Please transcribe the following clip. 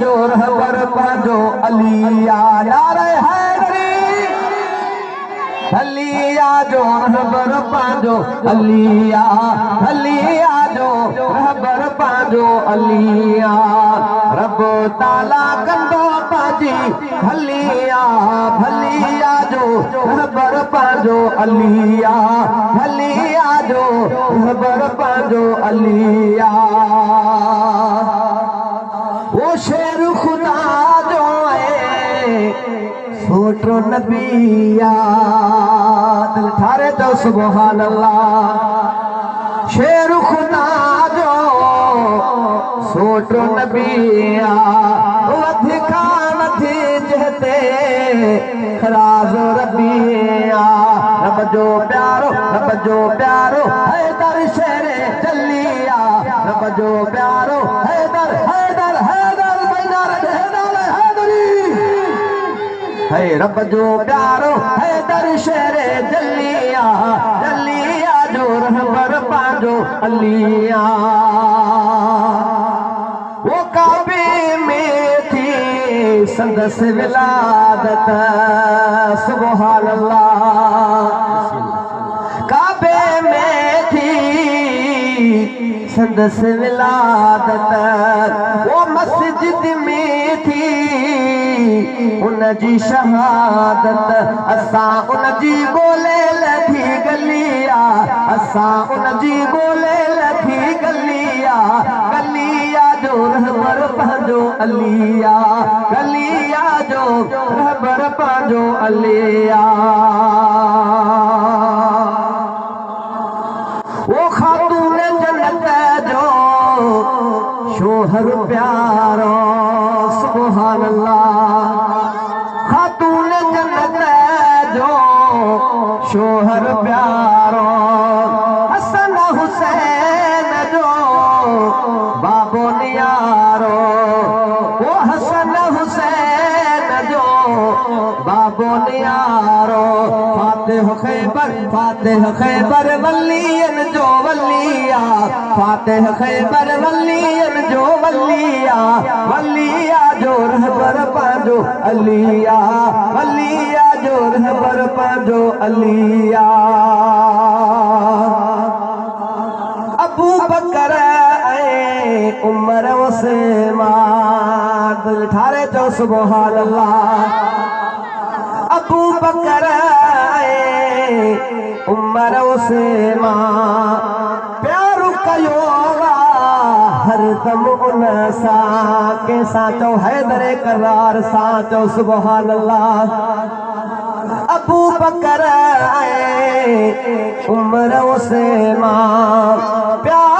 जो रहबर पांजो अलिया नारे हैदरी अलिया जो रहबर पांजो अलिया अलिया जो रहबर पांजो अलिया रब ताला कंदो पाजी भलिया भलिया जो रहबर पांजो अलिया भलिया जो रहबर पांजो अलिया वो शेर खुदा जो है सोटो नबिया दिल ठारे तो सुभान अल्लाह शेर खुदा जो सोटो नबिया वधिका नथी जहते राज रबिया रब जो प्यारो हैदर शेरे चलिया रब जो प्यारो हैदर हैदर हैदर बैनार हैदर हैदरी है रब जो प्यारो हैदर शेरे जलिया जलिया जो रहबर पांजो अलिया वो काबे में थी संदस विलादत सुभान अल्लाह काबे में थी संदस विलादत वो मस्जिद में थी उनजी शहादत असां उनजी ॻोल्हे लथी गलिया असां उनजी ॻोल्हे लथी गलिया गलिया जो रहबर पंहिंजो अलिया गलिया जो रहबर पंहिंजो अलिया वो खातून जन्नत जो शोहर प्यारो सुभान अल्लाह खातून जन्नत जो शोहर प्यारो हसन हुसैन जो बाबो नियारो वो हसन हुसैन जो बाबो नियारो फातिह खैबर वलियन जो वलिया फातिह खैबर वलियन जो वलिया वलिया जो रहबर पांजो अलिया वलिया जो रहबर पांजो अलिया अबू बकर उमर उस्मान दिल ठारे जो सुभान अल्लाह अबू बकर उमर उस्मान प्यारो कयो हर दम उन सां कंहिंसां चओ हैदर करार सां चओ सुभान अल्लाह अबू बकर उमर उस्मान प्यार